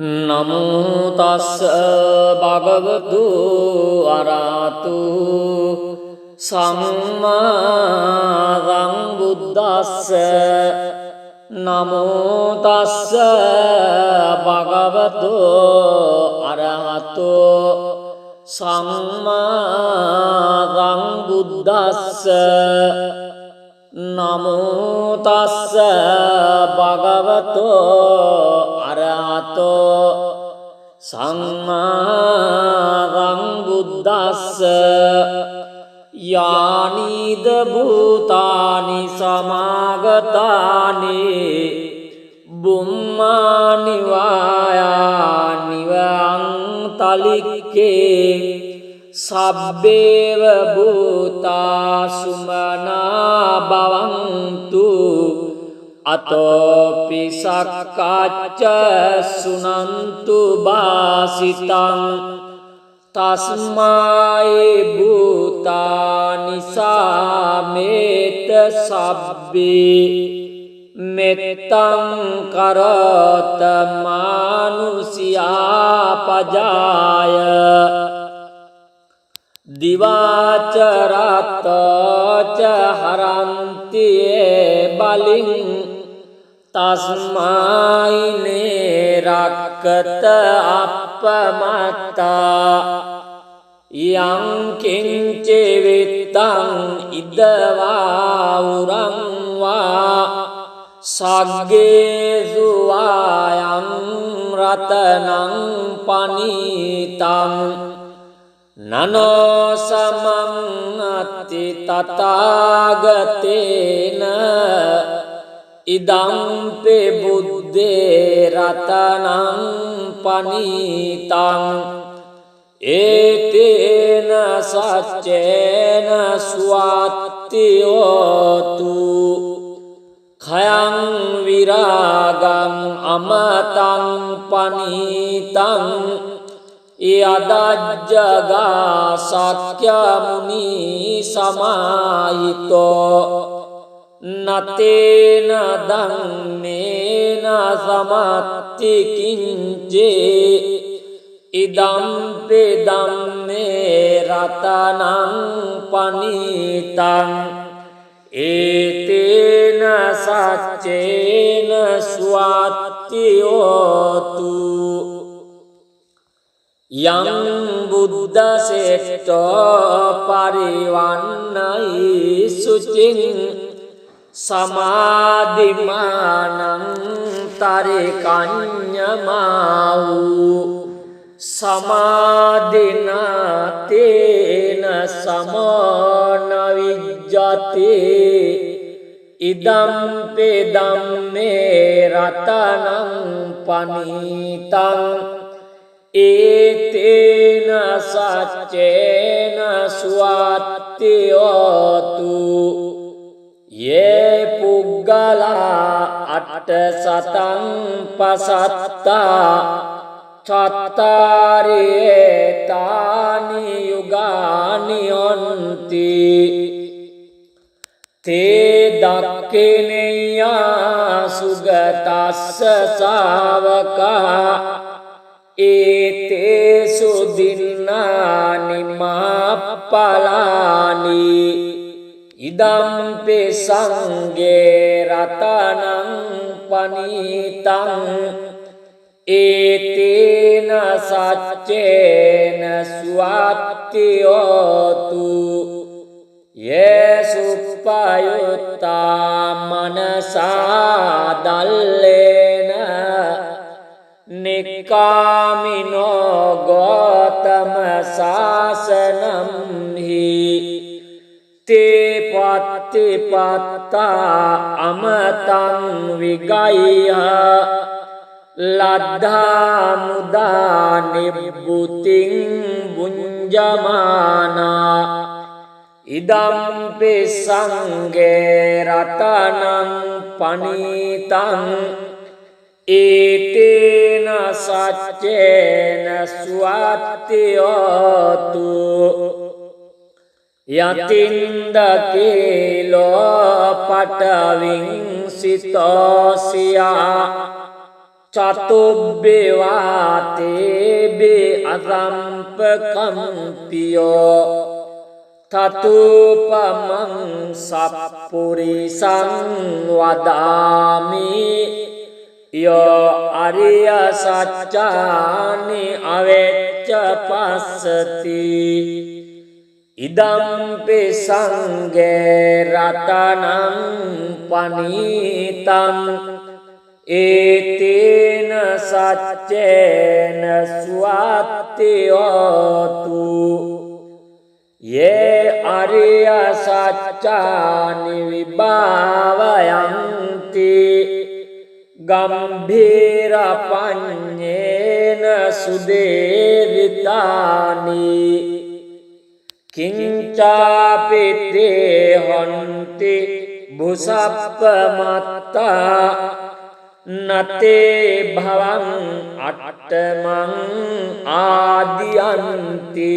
නමෝ තස්ස භගවතු අරහතු සම්මා සම්බුද්දස්ස නමෝ තස්ස භගවතු අරහතු සම්මා සම්බුද්දස්ස නමෝ තස්ස භගවතු අරහතෝ සම්මා සම්බුද්දස්ස යානිද භූතානි සමාගතානි බුම්මානි වායානි වංතලික්කේ සබ්බේව භූතා සුමනා භවන්තු අතෝපි සක්කාච්ච සුනන්තු බාසිතං තස්මායි භූතානි සාමේත සබ්බේ මෙත්තං කරත මානුසියා පජාය දිවාචරතච හරන්ති බලින් තස්මායිනේ රක්කත අප්පමත්තා යං කිංචි විත්තං ඉදවා උරං වා සග්ගේසු වායං රතනං පනීතං නනෝ සමං අති තථාගතේන ඉදම්පි බුද්දේ රතනං පනීතං ඒතේන සච්චේන ස්වාත්ති හෝතු khයං විරාගං අමතං පනීතං යදජ්ජගා සක්‍ය මුනි සමාහිතෝ නතේන ධම්මේන සමත්ති කිංචේ ඉදම්පි ධම්මේ රතනං පනීතං ඒතේන සච්චේන ස්වාත්ති හෝතු යං බුද්ධ සෙට්ඨෝ පරිවන්නයි සුචින් සමාධිමානං තරිකඤ්ඤමාවු සමාධිනාතේන සමෝන විජ්ජති ඉදම්පි ධම්මේ රතනං පනීතං ඒතේන සච්චේන ස්වාත්ති හෝතු යේ පුග්ගලා අට්ඨ සතං පසත්තා චත්තාරේ තානි යුගානි යොන්ති තේ දක්ඛිනේයා සුගතස්ස ශාවකා ඒතේසු දින්නානි මාප්පලානි ඉදම්පි සංඝේ රතනං පනීතං ඒතේන සච්චේන ස්වාත්ති හෝතු යේසුප්පයුත්තා මනසා දල්ලේන නික්කාමිනෝ ගෝතම සාසනම් හි තේ පත්තිපත්තා අමතං විගය්‍ය ලද්ධා මුදා නිබ්බුතින් බුඤ්ජමානා ඉදම්පි සංඝේ රතනං පනීතං ඒතේන සච්චේන ස්වාත්ති හෝතු යතින්ද කීලෝ පටවින් සිතෝසියා චතුබ්බේවාතේබේ අසම්පකම්පියෝ තතුපමං සප්පුරිසං වදාමි යෝ අරිය සච්චානි අවෙච්ච පස්සති ඉදම්පි සංඝේ රතනං පනීතං ඒතේන සච්චේන සුවත්ති හෝතු යේ අරිය සච්චානි විභාවයන්ති ගම්භීර පඤ්ඤේන සුදේවිතානි කිංචාපි තේ හොන්ති බුසප්පමත්තා නතේ භවං අට්ඨමං ආදියන්ති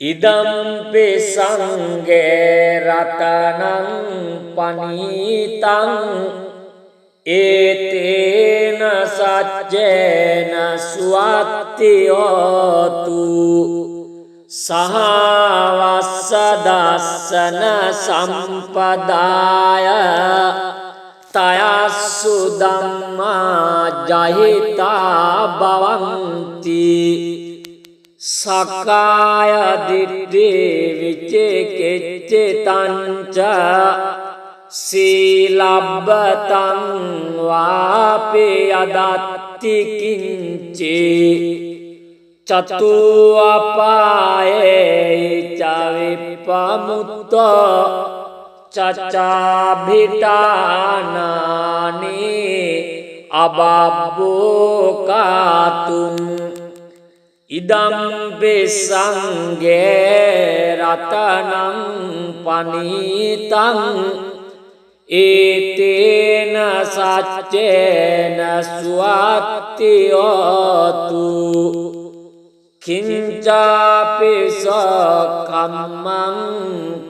ඉදම්පි සංඝේ රතනං පනීතං ඒතේන සච්චේන සුවත්ති හෝතු සහවස්ස දස්සන සම්පදාය තයස්සු ධම්මා ජහිතා භවಂತಿ සකාය දිට්ඨි විචිකිච්ඡිතං ච සීලබ්බතං වාපි යදත්ති කිංචි චතු අපායේ ච විපමුත්තෝ චච්චාභිතානානි අබබ්බෝකාතුං ඉදම්පි සංඝේ රතනං පනීතං ඒතේන සච්චේන සුවත්ති හෝතු කිංචාපි සකම්මං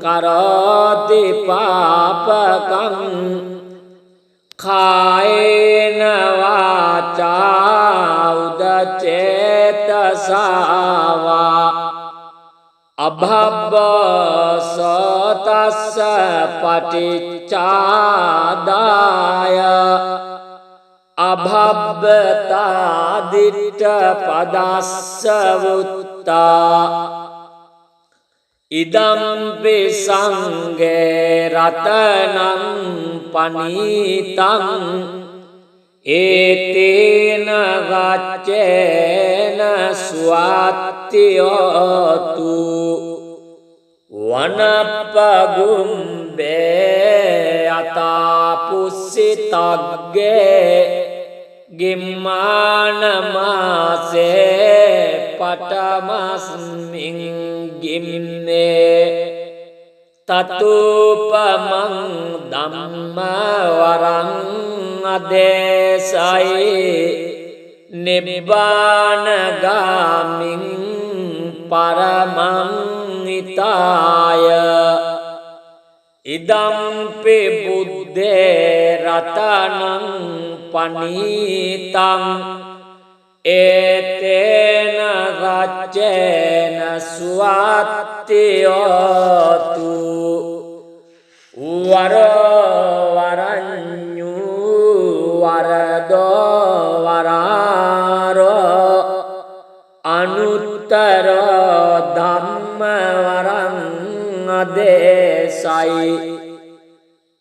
කරෝති පාපකං කායේන වාචා උදචේතසාවා අභබ්බසතස්ස පටිච්චාදාය අභබ්බතා දිට්ඨ පදස්ස වුත්තා ඉදම්පි සංඝේ රතනං පනීතං ඒතේන ගච්ඡේන සුවත්ති හෝතු වනප්පගුම්බේ අතාපුස්සිතග්ගේ ගිම්මාන මාසේ පඨමස්මින් ගිම්නේ තතුපමං ධම්ම වරං අදේසයි නිබ්බාන ගාමින් පරමං හිතාය ඉදම්පි බුද්දේ රතනං පනීතං ඒතේන රච්චේන සුවත්ති හෝතු වරඤ්ඤු වරදෝ වරාරෝ අනුත්තර ධම්ම වරං අදේසයි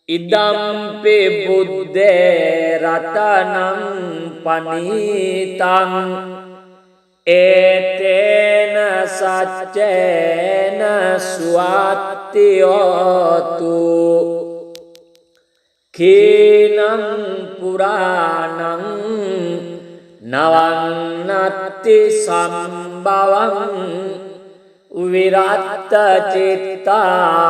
ඉදම්පි බුද්දේ රතනං පනීතං ඒතේන සච්චේන සුවත්ති හෝතු කීනං පුරාණං නවන්නත්ති සම්භවං විරත්ත චිත්තා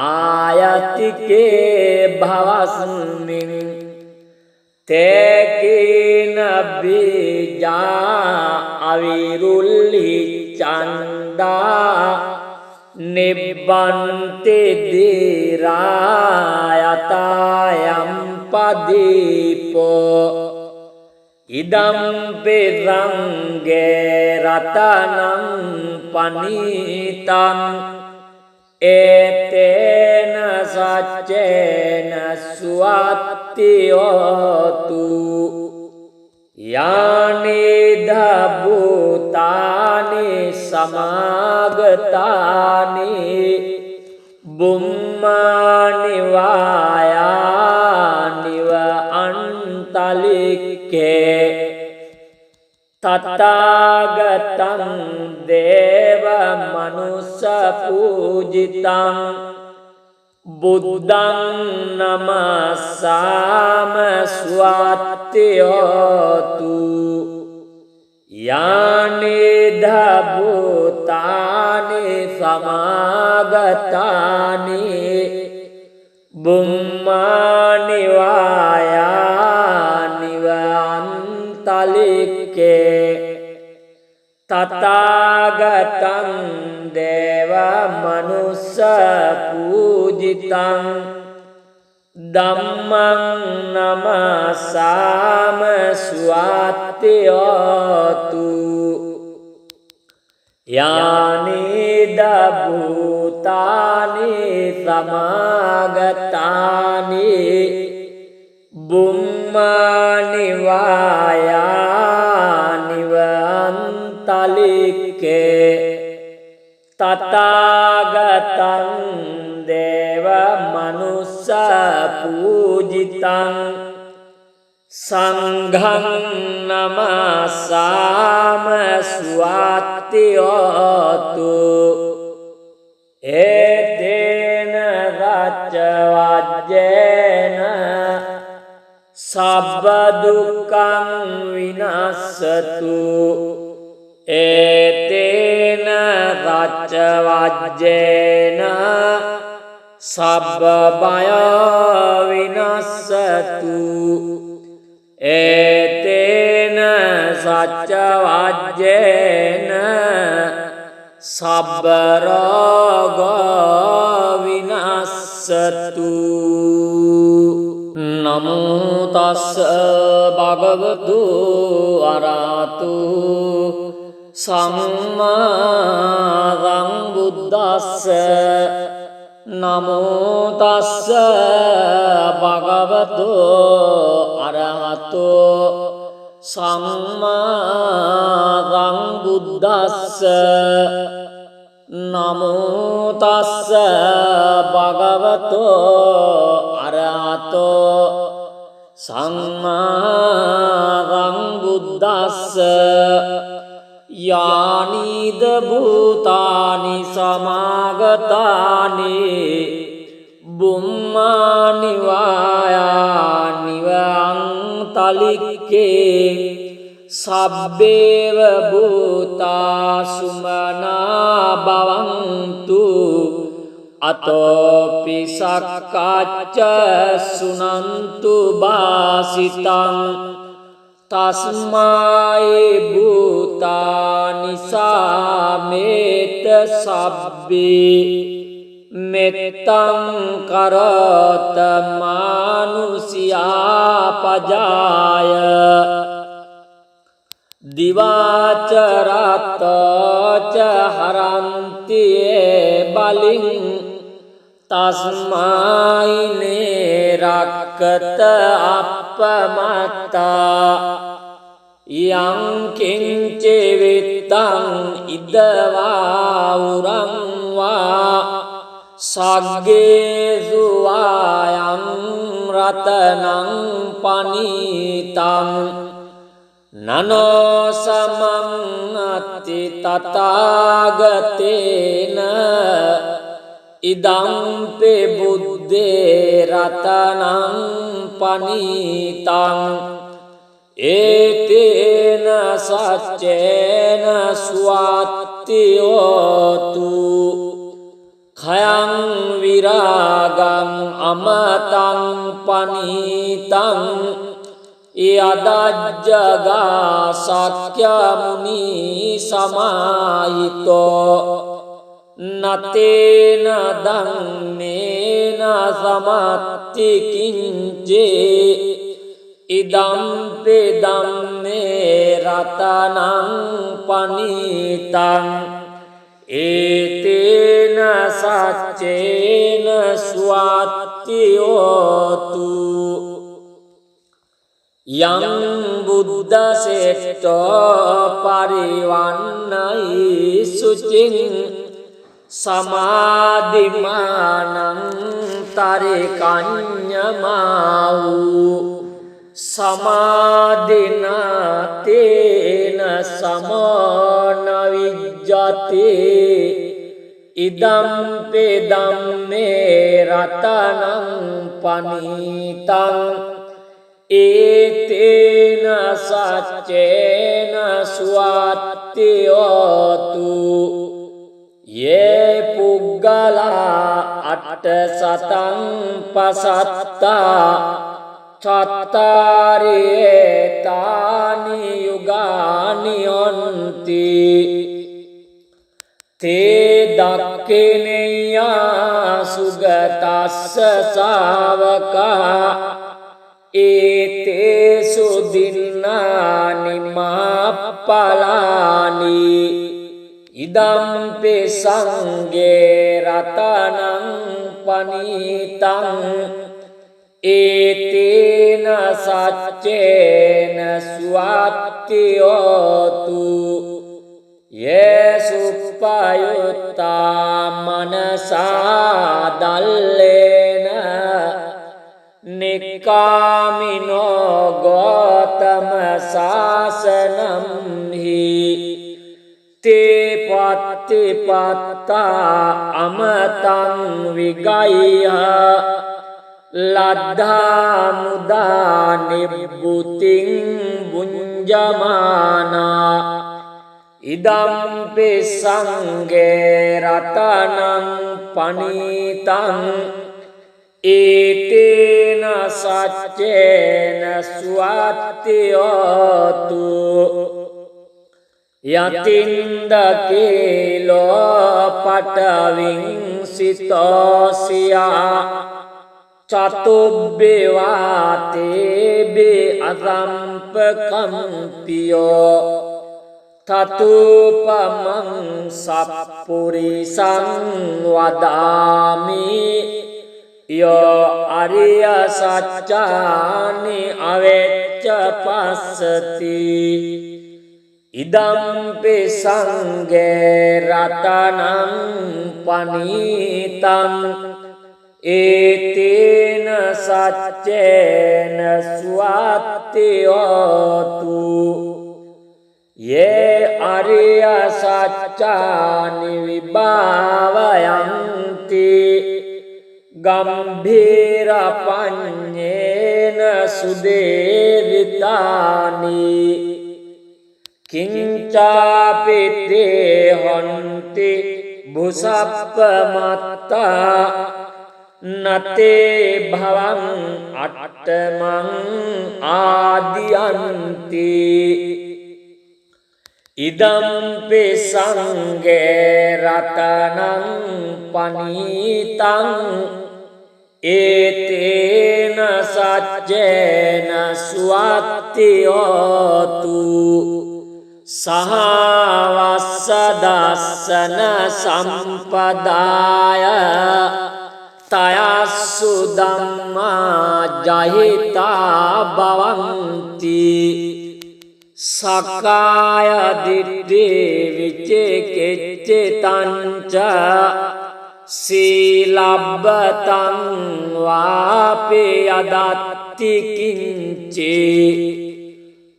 ආයතිකේ භවස්මින් තේකීන බීජා අවිරුල්ලි චණ්ඩා නිබ්බන්ති දීරායතායම් පදීපෝ ඉදම්පි රංගේ රතනං පනීතං ඒතේන සච්චේන සුවත්ති හෝතු යානි ධබ්බුතානි සමාගතානි බුම්මානි වායානිව අන්තලික්කේ තථාගතං දේව මනුස්ස පූජිතං බුද්ධං නමස්සාම ස්වත්ති හෝතු යානි ධබ්බුතානි සමාගතානි බුම්මානි වායානිව අන්තලික්කේ තථාගතං දේව මනුස්ස පූජිතං ධම්මං නමස්සාම ස්වත්ති හෝතු යානි ධබ්බුතානි සමාගතානි බුම්මානි වායානිව අන්තලික්කේ තථාගතං දේව මනුස්ස පූජිතං සංඝං නමස්සාම ස්වත්ති හෝතු ඒතේන රච්ච වජ්ජේන සබ්බ දුක්ඛං විනස්සතු ඒතේන රච්ච වජ්ජේන සබ්බ බය විනස්සතු ඒතේන සච්ච වජ්ජේන සබ්බ රෝග විනස්සතු නමෝ තස්ස භගවතු අරහතු සම්මා සම්බුද්දස්ස නමෝ තස්ස භගවතු අරහතු සම්මා සම්බුද්දස්ස නමෝ තස්ස භගවතු අරහතු සම්මා සම්බුද්දස්ස යානිද භූතානි සමාගතානි බුම්මානි වායානිව අන්තලික්කේ සබ්බේව භූතා සුමනා භවන්තු අතෝපි සක්කාච්ච සුනන්තු බාසිතං තස්මායි භූතානි සාමේත සබ්බේ මෙත්තං කරත මානුසියා පජාය දිවාචරතච හරන්ති බලින් තස්මායිනේ රක්කත අප්පමත්තා යං කිංචි විත්තං ඉදවා උරං වා සග්ගේසු වායං රතනං පනීතං නනෝ සමං අත්ති තථාගතේන ඉදම්පි බුද්දේ රතනං පනීතං ඒතේන සච්චේන ස්වත්ති හෝතු khයං විරාගං අමතං පනීතං යදජ්ජගා සක්‍ය මුනි සමාහිතෝ නතේන ධම්මේන समत्ति किञ्चे ඉදම්පි ධම්මේ රතනං පනීතං ඒතේන සච්චේන ස්වාත්ති හෝතු යං බුද්ධ සෙට්ඨෝ පරිවන්නයි සුචින් සමාධිමානං තරිකඤ්ඤමාවූ සමාධිනාතේන සමාන විජ්ජති ඉදම්පි ධම්මේ රතනං පනීතං ඒතේන සච්චේන ස්වාත්ති හෝතු යේ පුග්ගලා අට්ඨ සතං පසත්තා චත්තාරේ තානි යුගානි යොන්ති තේ දක්ඛිනේයා සුගතස්ස ශාවකා ඒතේසු දින්නානි මාප්පලානි ඉදම්පි සංඝේ රතනං පනීතං ඒතේන සච්චේන ස්වාත්ති හෝතු යේසුප්පයුත්තා මනසා දල්ලේන නික්කාමිනෝ ගෝතම සාසනම් හි තේ පත්තිපත්තා අමතං විගය්‍ය ලද්ධා මුදා නිබ්බුතින් බුඤ්ජමානා ඉදම්පි සංඝේ රතනං පනීතං ඒතේන සච්චේන ස්වාත්ති හෝතු යතින්දකේලෝ පටවින් සිතෝසියා චතුබ්බේවාතේබේ අසම්පකම්පියෝ තතුපමං සප්පුරිසං වදාමි යෝ අරිය සච්චානි අවෙච්ච පස්සති ඉදම්පි සංඝේ රතනං පනීතං ඒතේන සච්චේන ස්වාත්ති හෝතු යේ අරිය සච්චානි විභාවයන්ති ගම්භීර පඤ්ඤේන සුදේවිතානි කිංචාපිතේ හොන්ති බුසප්පමත්තා නතේ භවං අට්ඨමං ආදියන්ති ඉදම්පි සංඝේ රතනං පනීතං ඒතේන සච්චේන ස්වාත්ති හෝතු සහවස්ස දස්සන සම්පදාය තයස්සු ධම්මා ජහිතා භවಂತಿ සකාය දිට්ඨි විචිකිච්ඡිතං ච සීලබ්බතං වාපි යදත්ති කිංචි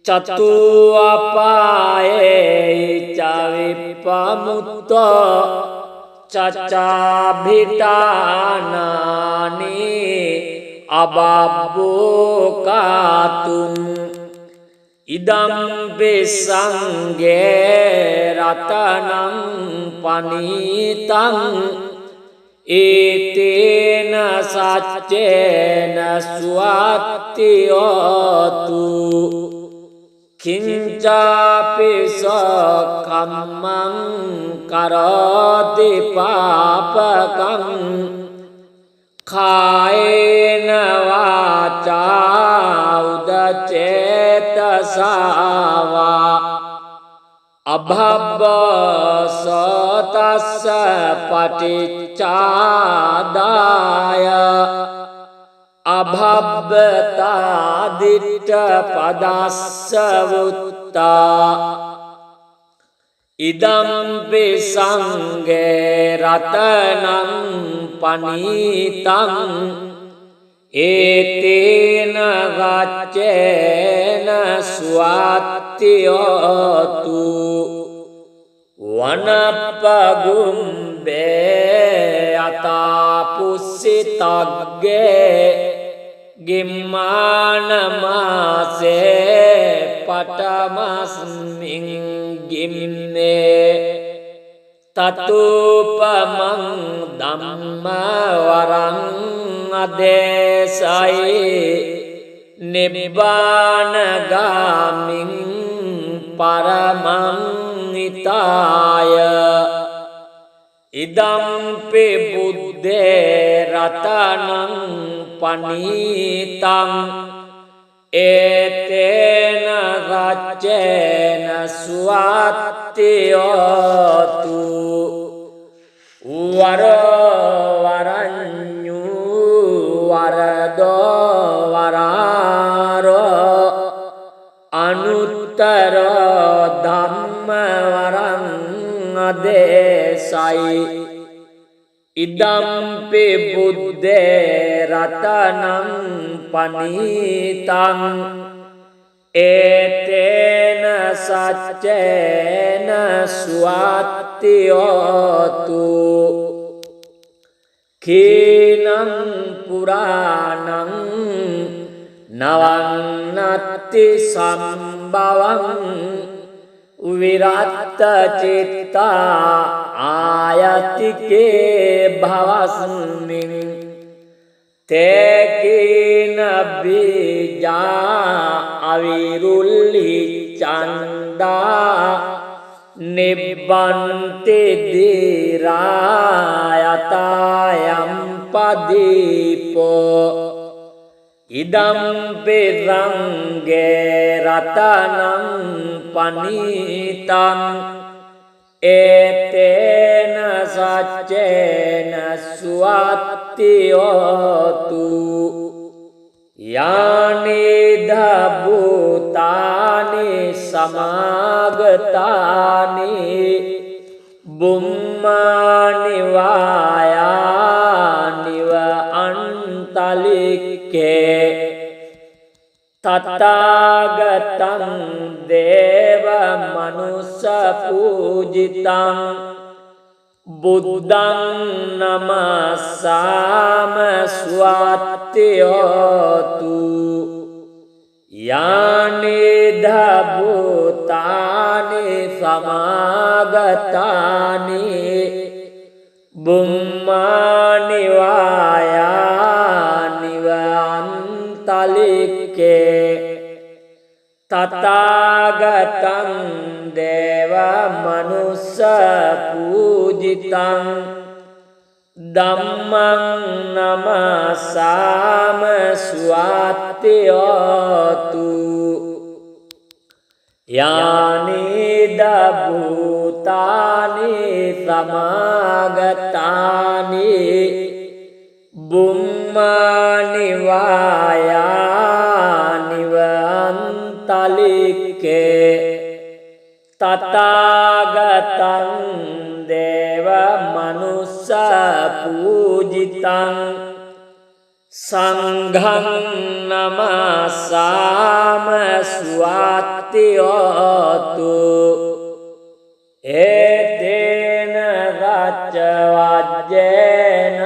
චතු අපායේ ච විපමුත්තෝ චච්චාභිතානානි අබබ්බෝකාතුං ඉදම්පි සංඝේ රතනං පනීතං ඒතේන සච්චේන ස්වාත්ති හෝතු කිංචාපි සකම්මං කරෝති පාපකං කායේන වාචා උදචේතසාවා අභබ්බසතස්ස පටිච්චාදාය අභබ්බතා දිට්ඨ පදස්ස වුත්තා ඉදම්පි සංඝේ රතනං පනීතං ඒතේන ගච්ඡේන ස්වාත්තියෝතු වනප්පගුම්බේ අතාපුස්සිතග්ගේ ගිම්මානමාසේ පටමස්මින් ගිම්නේ තතුපමං ධම්මවරං අදේසයි නිබ්බානගාමින් පරමං නිතාය ඉදම්පි බුද්දේ රතනං පනීතං ඒතේන රච්චේන ස්වාත්තියෝතු වරවරඤ්ඤු වරදෝ වරාරෝ අනුත්තර ධම්මවරං අදේසයි ඉදම්පි බුද්දේ රතනං පනීතං ඒතේන සච්චේන ස්වාත්තියෝතු කීනං පුරාණං නවන්නත්ති සම්භවං විරත්ත චිත්තා ආයතිකේ භවස්මින් තේකීන බීජා අවිරුල්ලි චණ්ඩා නිබ්බන්ති දීරායතායම් පදීපෝ ඉදම්පි රංගේ රතනං පනීතං ඒතේන සච්චේන ස්වාත්තියෝතු යානිද භූතානි සමාගතානි බුම්මානි වායානිව අන්තලික්කේ තථාගතං දේව මනුස්ස පූජිතං බුද්ධං නමස්සාම ස්වාත්තියෝතු යානිද භූතානි සමාගතානි බුම්මානි වායානිව අන්තලික්කේ තථාගතං දේව මනුස්ස පූජිතං ධම්මං නමස්සාම ස්වාත්තියෝතු යානිද භූතානි සමාගතානි බුම්මානි වායානිව අන්තලික්කේ තථාගතං දේව මනුස්ස පූජිතං සංඝං නමස්සාම ස්වාත්තියෝතු ඒතේන රච්ච වජ්ජේන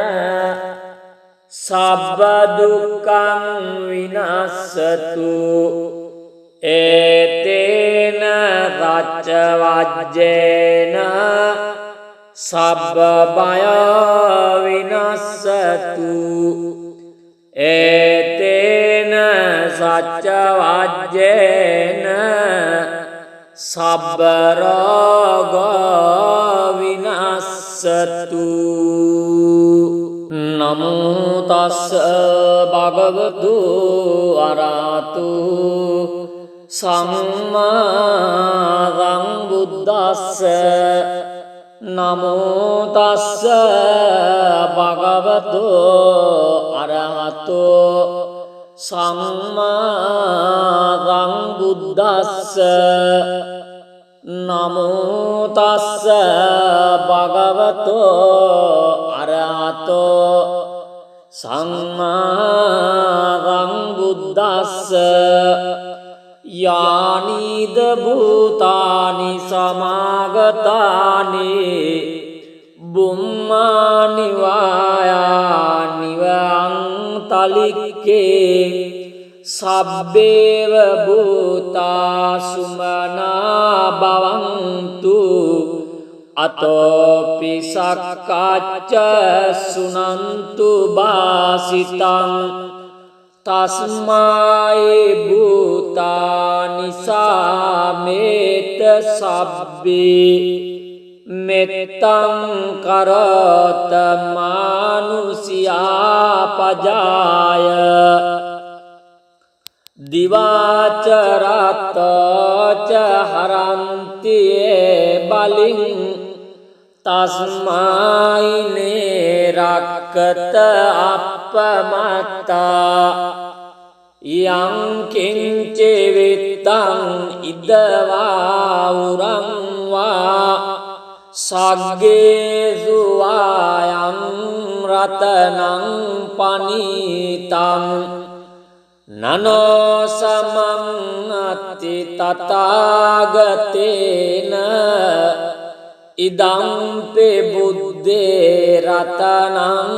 සබ්බ දුක්ඛං විනස්සතු ඒතේන රච්ච වජ්ජේන සබ්බ බය විනස්සතු ඒතේන සච්ච වජ්ජේන සබ්බ රෝග විනස්සතු නමෝ තස්ස භගවතු අරහතු සම්මා සම්බුද්දස්ස නමෝ තස්ස භගවතු අරහතු සම්මා සම්බුද්දස්ස නමෝ තස්ස භගවතු අරහතු සම්මා සම්බුද්දස්ස යානිද භූතානි සමාගතානි බුම්මානි වායානි වංතලික්කේ සබ්බේව භූතා සුමනා භවන්තු අතෝපි සක්කාච්ච සුනන්තු බාසිතං තස්මායි භූතානි සාමේත සබ්බේ මෙත්තං කරත මානුසියා පජාය දිවාචරතච හරන්ති බලින් තස්මායිනේ රක්කත අපමත්තා යං කිංචි විත්තං ඉදවා උරං වා සග්ගේසු වායං රතනං පනීතං නනෝ සමං අති තථාගතේන ඉදම්පි බුද්දේ රතනං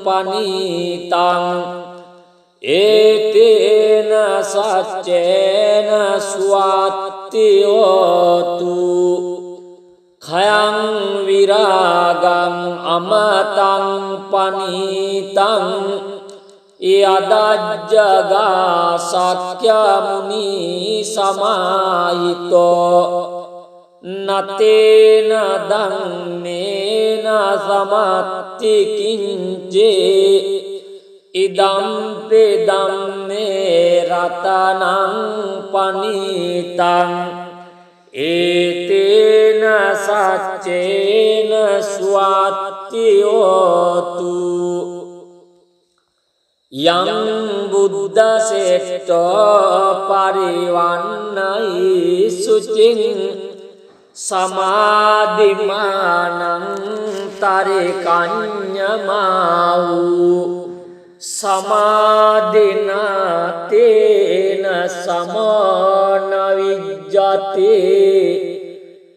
පනීතං ඒතේන සච්චේන ස්වාත්ති හෝතු khයං විරාගං අමතං පනීතං යදජ්ජගා සක්‍ය මුනි සමාහිතෝ නතේන ධම්මේන සමත්ති කිංචේ ඉදම්පි ධම්මේ රතනං පනීතං ඒතේන සච්චේන ස්වාත්ති හෝතු යං බුද්ධ සෙට්ඨෝ පරිවන්නයි සුචින් සමාධිමානං තරිකඤ්ඤමාවු සමාධිනාතේන සමෝන විජ්ජති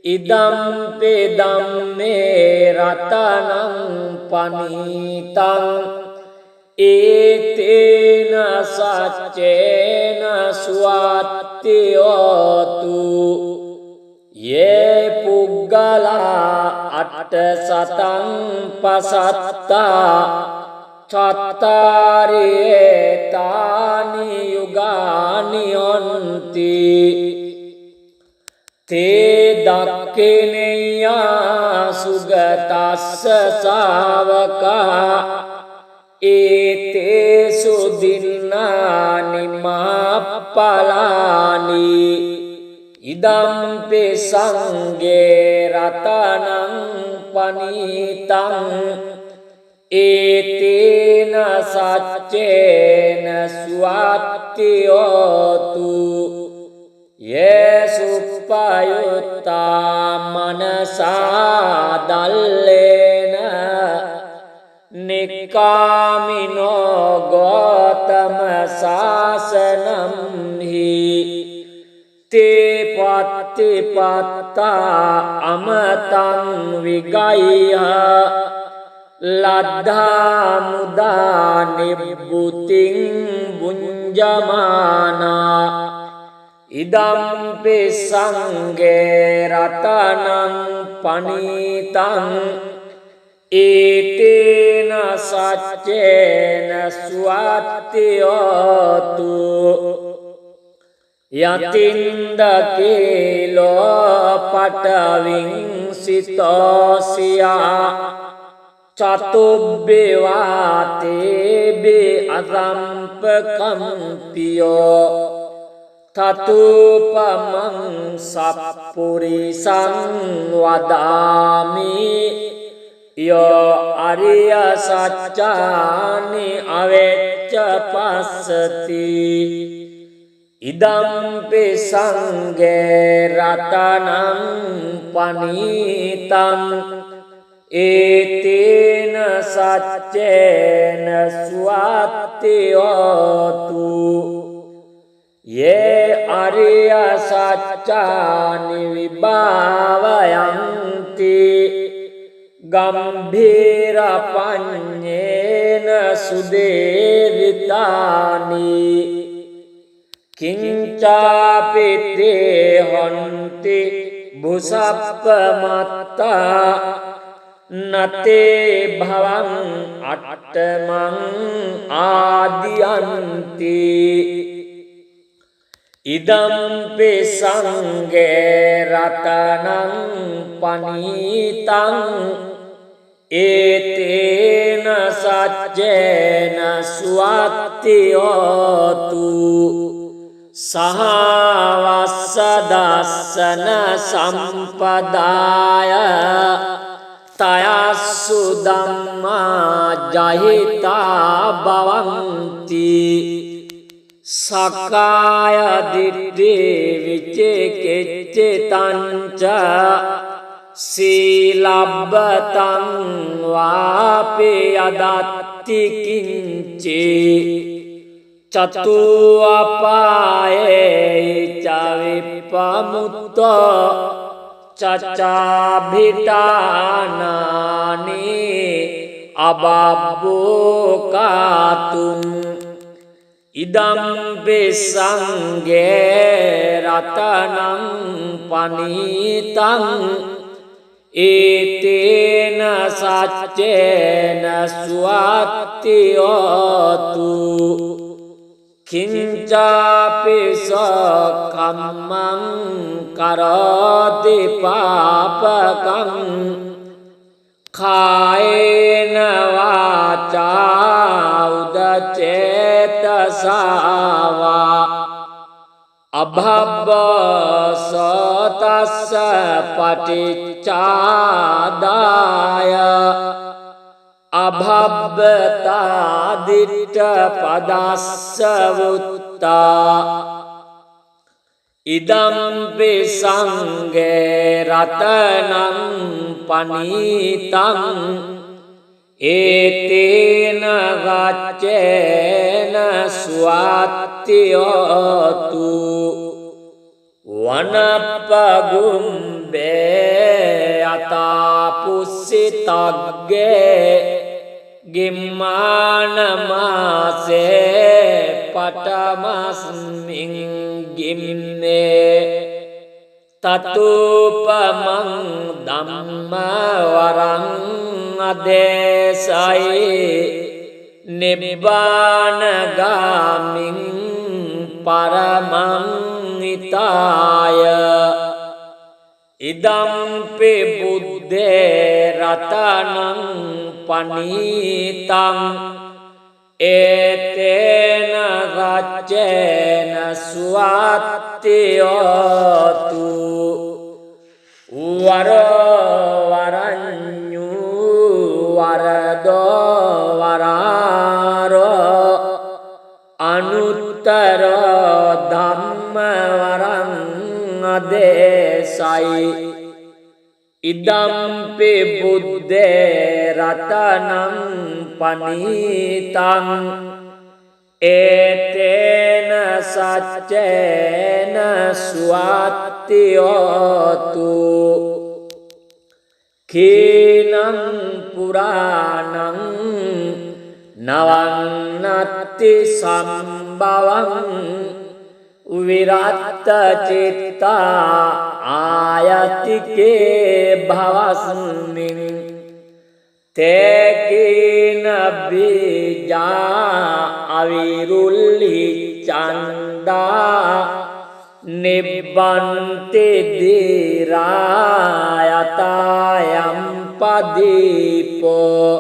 ඉදම්පි ධම්මේ රතනං පනීතං ඒතේන සච්චේන ස්වාත්ති හෝතු යේ පුග්ගලා අට්ඨ සතං පසත්තා චත්තාරේ තානි යුගානි යොන්ති තේ දක්ඛිනේයා සුගතස්ස ශාවකා ඒතේසු දින්නානි මාප්පලානි ඉදම්පි සංඝේ රතනං පනීතං ඒතේන සච්චේන ස්වාත්ති හෝතු යේසුප්පයුත්තා මනසා දල්ලේන නික්කාමිනෝ ගෝතම සාසනම් හි තේ පත්තිපත්තා අමතං විගය්‍ය ලද්ධා මුදා නිබ්බුතින් බුඤ්ජමානා ඉදම්පි සංඝේ රතනං පනීතං ඒතේන සච්චේන ස්වාත්ති හෝතු යතින්ද කේලෝ โล පටවින් සිතෝසියා චතුබ්බේවාතේබේ අසම්පකම්පියෝ තතුපමං සප්පුරිසං වදාමි යෝ අරිය සච්චානි අවෙච්ච පස්සති ඉදම්පි සංඝේ රතනං පනීතං ඒතේන සච්චේන සුවත්ති හෝතු යේ අරිය සච්චානි විභාවයන්ති ගම්භීර පඤ්ඤේන සුදේවිතානි කිංචාපිතේ හොන්ති බුසප්පමත්තා නතේ භවං අට්ඨමං ආදියන්ති ඉදම්පි සංඝේ රතනං පනීතං ඒතේන සච්චේන සුවත්ති හෝතු සහවස්ස දස්සන සම්පදාය තයස්සු ධම්මා ජහිතා භවಂತಿ සකාය දිට්ඨි විචිකිච්ඡිතං ච සීලබ්බතං වාපි යදත්ති කිංචි චතු අපායේ ච විපමුත්තෝ චච්චාභිතානානි අබබ්බෝකාතුං ඉදම්පි සංඝේ රතනං පනීතං ඒතේන සච්චේන සුවත්ති හෝතු කිංචාපි සකම්මං කරෝති පාපකං කායේන වාචා උදචේතසාවා අභබ්බසතස්ස පටිච්චාදාය අභබ්බතා දිට්ඨ පදස්ස වුත්තා ඉදම්පි සංඝේ රතනං පනීතං ඒතේන ගච්ඡේන සුවත්ති හෝතු වනප්පගුම්බේ අතාපුස්සිතග්ගේ ගිම්මාන මාසේ පඨමස්මින් ගිම්නේ තතුපමං ධම්ම වරං අදේසයි නිබ්බාන ගාමින් පරමං හිතාය ඉදම්පි බුද්දේ රතනං පනීතං ඒතේන රච්චේන සුවත්ති හෝතු වරඤ්ඤු වරදෝ වරාරෝ අනුත්තර ධම්ම වරං අදේසයි ඉදම්පි බුද්දේ රතනං පනීතං ඒතේන සච්චේන සුවත්ති හෝතු කීනං පුරාණං නවන්නත්ති සම්භවං විරත්ත චිත්තා ආයතිකේ භවස්මින් තේකීන බීජා අවිරුල්ලි චණ්ඩා නිබ්බන්ති දීරායතායම් පදීපෝ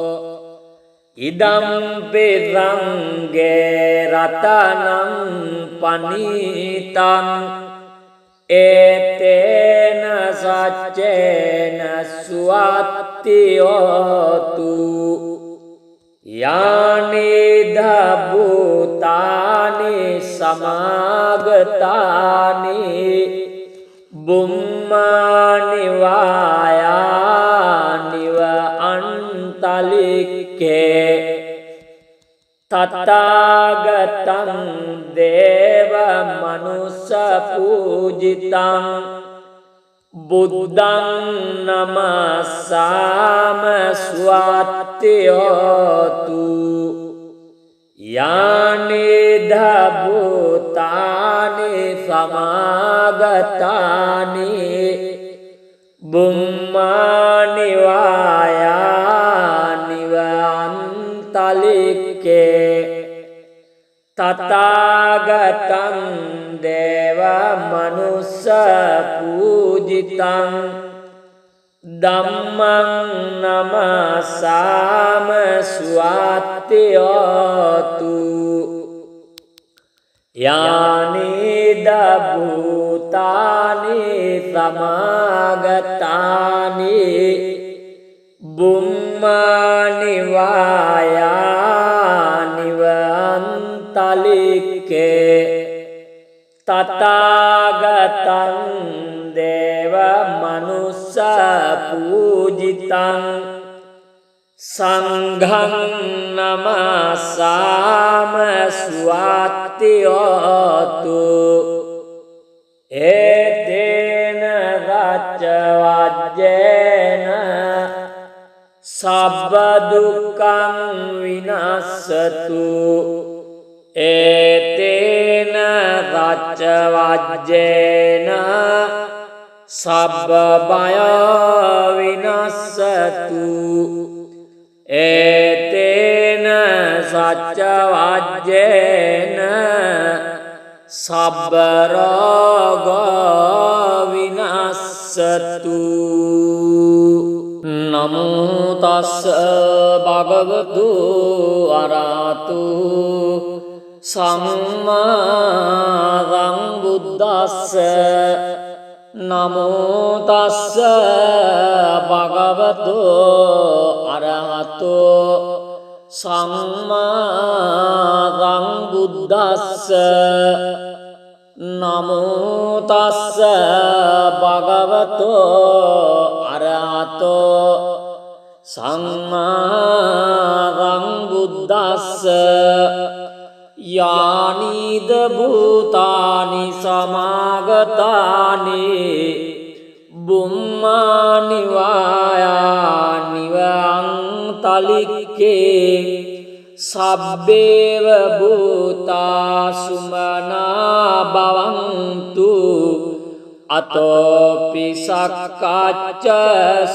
ඉදම්පි රංගේ රතනං පනීතං ඒතේන සච්චේන සුවත්ති හෝතු යානි ධබ්බුතානි සමාගතානි බුම්මානි වායානිව අන්තලික්කේ තථාගතං දේව මනුස්ස පූජිතං බුද්ධං නමස්සාම ස්වත්ති හෝතු යානි ධබ්බුතානි සමාගතානි බුම්මානි වායානිව අන්තලික්කේ තථාගතං දේව මනුස්ස පූජිතං ධම්මං නමස්සාම ස්වත්ති හෝතු යානි ධබ්බුතානි සමාගතානි බුම්මානි වායානිව අන්තලික්කේ තථාගතං දේව මනුස්ස පූජිතං සංඝං නමස්සාම ස්වත්ති හෝතු ඒතේන රච්ච වජ්ජේන සබ්බ දුක්ඛං විනස්සතු ඒතේන රච්ච වජ්ජේන සබ්බ බය විනස්සතු ඒතේන සච්ච වජ්ජේන සබ්බ රෝග විනස්සතු නමෝ තස්ස භගවතු අරහතු සම්මා සම්බුද්දස්ස නමෝ තස්ස භගවතු අරහතු සම්මා සම්බුද්දස්ස නමෝ තස්ස භගවතු අරහතු සම්මා සම්බුද්දස්ස යානිද භූතානි සමාගතානි බුම්මානි වායානිව අන්තලික්කේ සබ්බේව භූතා සුමනා භවන්තු අතෝපි සක්කාච්ච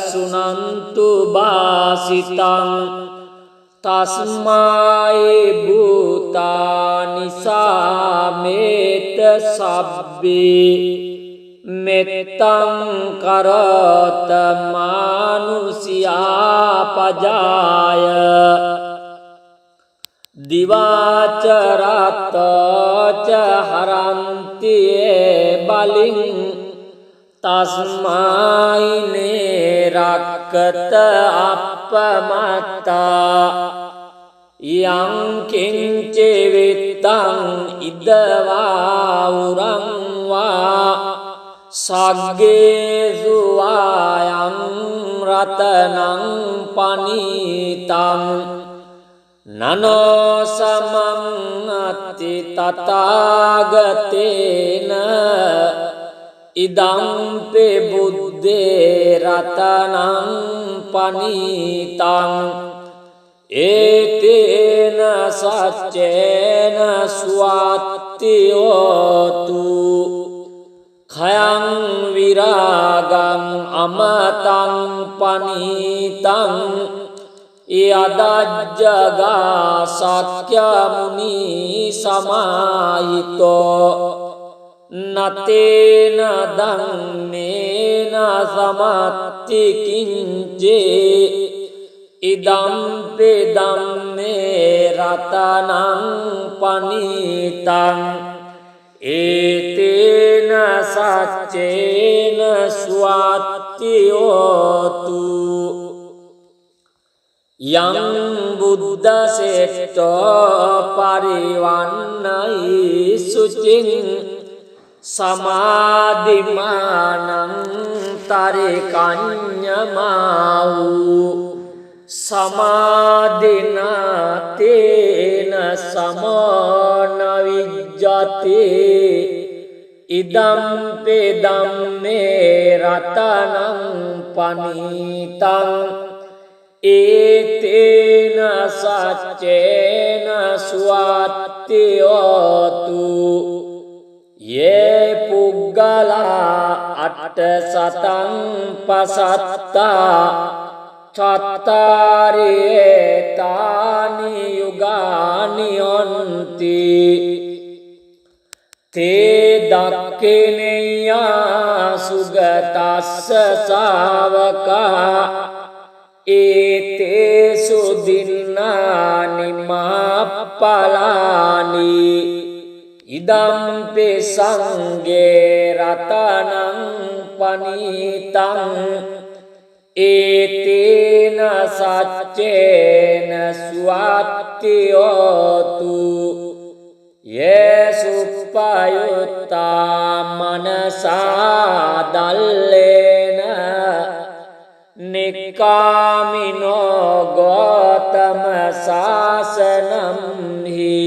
සුනන්තු බාසිතං තස්මායි භූතානි සාමේත සබ්බේ මෙත්තං කරත මානුසියා පජාය දිවාචරතච හරන්ති බලින් තස්මායිනේ රක්කත අප්පමත්තා යං කිංචි විත්තං ඉදවා උරං වා සග්ගේසු වායං රතනං පනීතං නනෝ සමං අත්ති තථාගතේන ඉදම්පි බුද්දේ රතනං පනීතං ඒතේන සච්චේන ස්වත්ති හෝතු khයං විරාගං අමතං පනීතං යදජ්ජගා සක්‍ය මුනි සමාහිතෝ නතේන ධම්මේන සමත්ති කිංචේ ඉදම්පි ධම්මේ රතනං පනීතං ඒතේන සච්චේන ස්වාත්ති හෝතු යං බුද්ධ සෙට්ඨෝ පරිවන්නයි සුචින් සමාධිමානං තරිකඤ්ඤමාවු සමාධිනාතේන සමාන විජ්ජති ඉදම්පි ධම්මේ රතනං පනීතං ඒතේන සච්චේන ස්වාත්ති හෝතු යේ පුග්ගලා අට්ඨ සතං පසත්තා චත්තාරේ තානි යුගානි යොන්ති තේ දක්ඛිනේයා සුගතස්ස ශාවකා ඒතේසු දින්නානි මහප්පලානි ඉදම්පි සංඝේ රතනං පනීතං ඒතේන සච්චේන ස්වාත්ති හෝතු යේසුප්පයුත්තා මනසා දල්ලේන නික්කාමිනෝ ගෝතම සාසනම් හි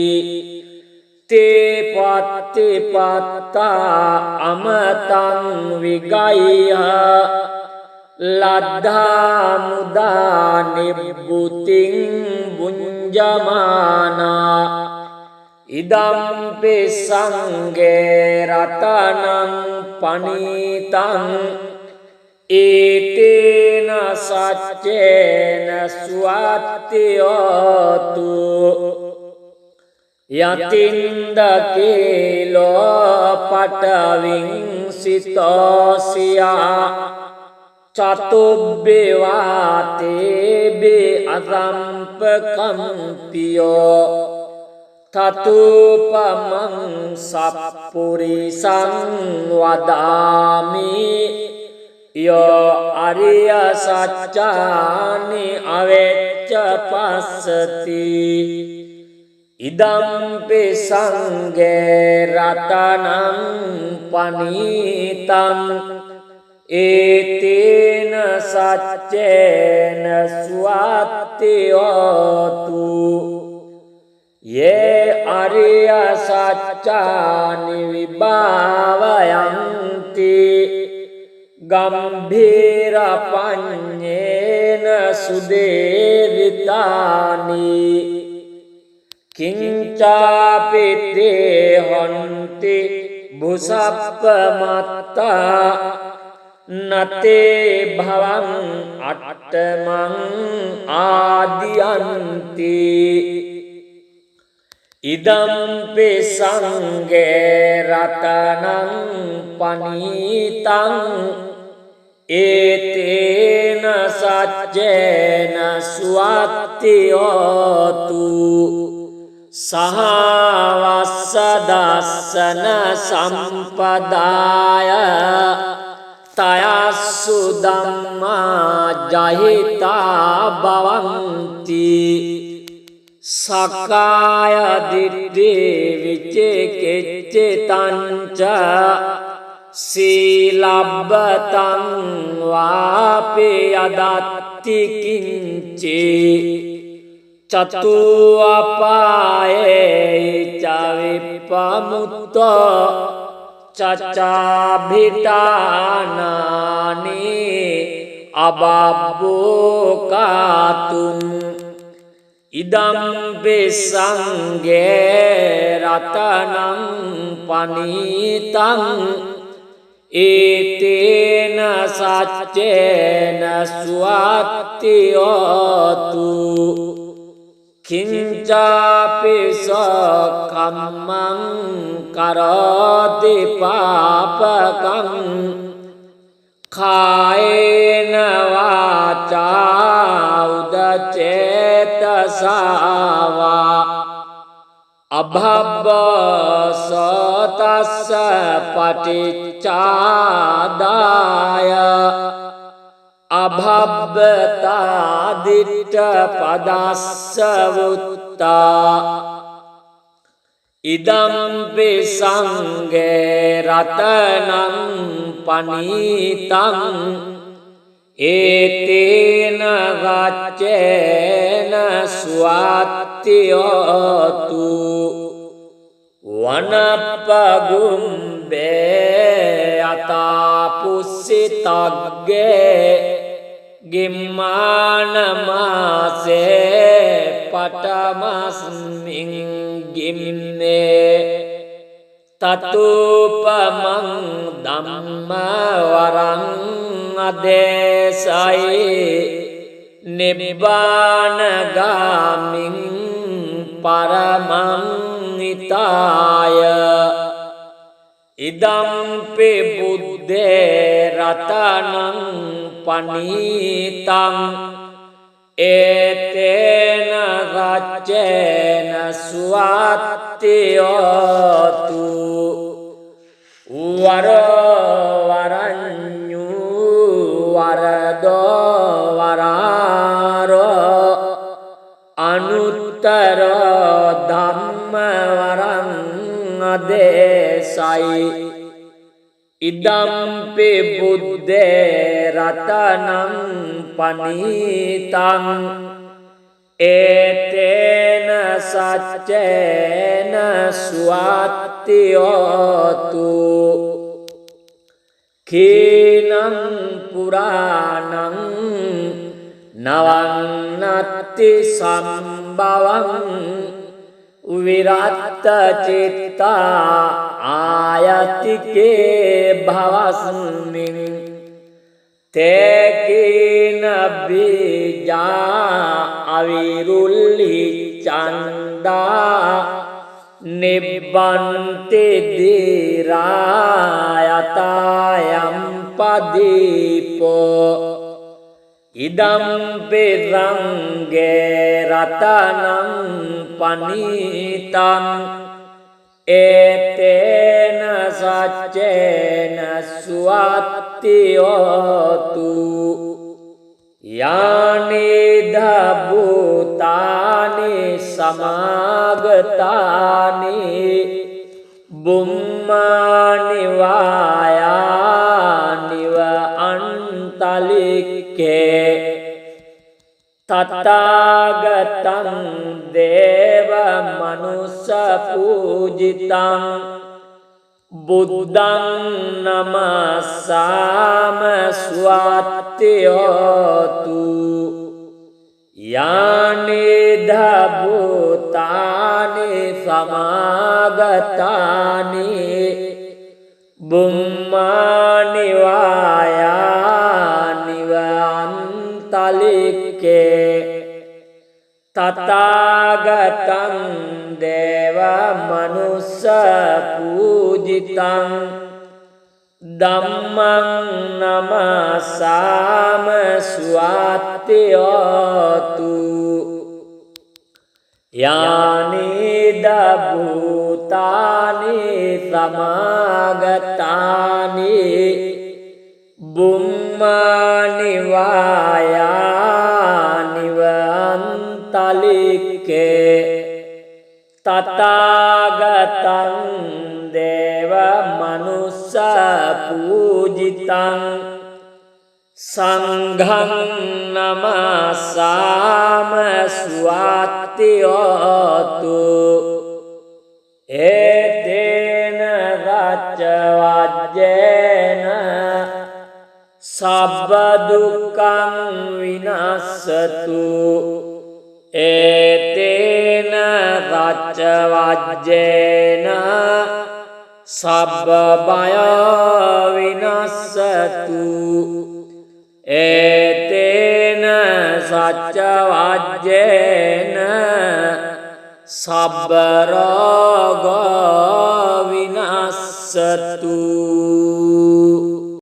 තේ පත්තිපත්තා අමතං විගය්‍ය ලද්ධා මුදා නිබ්බුතින් බුඤ්ජමානා ඉදම්පි සංඝේ රතනං පනීතං ඒතේන සච්චේන ස්වාත්ති හෝතු යතින්දකේලෝ පටවින් සිතෝසියා චතුබ්බේවාතේබේ අසම්පකම්පියෝ තතුපමං සප්පුරිසං වදාමි යෝ අරිය සච්චානි අවෙච්ච පස්සති ඉදම්පි සංඝේ රතනං පනීතං ඒතේන සච්චේන ස්වාත්ති හෝතු යේ අරිය සච්චානි විභාවයන්ති ගම්භීර පඤ්ඤේන සුදේවිතානි කිංචාපිතේ හොන්ති බුසප්පමත්තා නතේ භවං අට්ඨමං ආදියන්ති ඉදම්පි සංඝේ රතනං පනීතං ඒතේන සච්චේන ස්වාත්ති හෝතු සහවස්ස දස්සන සම්පදාය තයස්සු ධම්මා ජහිතා භවಂತಿ සකාය දිට්ඨි විචිකිච්ඡිතං ච සීලබ්බතං වාපි යදත්ති කිංචේ චතු අපායේ ච විපමුත්තෝ චචාභිතානානි අබබ්බෝකාතුං ඉදම්පි සංඝේ රතනං පනීතං ඒතේන සච්චේන ස්වාත්ති හෝතු කිංචාපි සකම්මං කරෝති පාපකං කායේන වාචා උදචේතසාවා අභබ්බසතස්ස පටිච්චාදාය අභබ්බතාදිට්ඨ පදස්ස වුත්තා ඉදම්පි සංඝේ රතනං පනීතං ඒතේන ගච්ඡේන ස්වාත්තියෝතු වනප්පගුම්බේ අතාපුස්සිතග්ගේ ගිම්මානමාසේ පටමස්මින් ගිම්නේ තතුපමං ධම්මවරං අදේසයි නිබ්බානගාමින් පරමං නිතාය ඉදම්පි බුද්දේ රතනං පනීතං ඒතේන රච්චේන ස්වාත්තියෝතු වරවරඤ්ඤු වරදෝ වරාරෝ අනුත්තර ධම්මවරං අදේසයි ඉදම්පි බුද්දේ රතනං පනීතං ඒතේන සච්චේන ස්වාත්තියෝතු කීනං පුරාණං නවන්නත්ති සම්භවං විරත්ත චිත්තා ආයතිකේ භවස්මින් තේකීන බීජා අවිරුල්ලි චණ්ඩා නිබ්බන්ති දීරායතායම් පදීපෝ ඉදම්පි රංගේ රතනං පනීතං ඒතේන සච්චේන ස්වාත්තියෝතු යානිද භූතානි සමාගතානි බුම්මානි වායානිව අන්තලික්කේ තථාගතං දේව මනුස්ස පූජිතං බුද්ධං නමස්සාම ස්වාත්තියෝතු යානිද භූතානි සමාගතානි බුම්මානි වායානිව අන්තලික්කේ තථාගතං දේව මනුස්ස පූජිතං ධම්මං නමස්සාම ස්වාත්තියෝතු යානිද භූතානි සමාගතානි බුම්මානි වායානිව අන්තලික්කේ තථාගතං දේව මනුස්ස පූජිතං සංඝං නමස්සාම ස්වාත්තියෝතු ඒතේන රච්ච වජ්ජේන සබ්බ දුක්ඛං විනස්සතු ඒතේන රච්ච වජ්ජේන සබ්බ බය විනස්සතු ඒතේන සච්චවජ්ජේන සබ්බ රෝගෝ විනස්සතු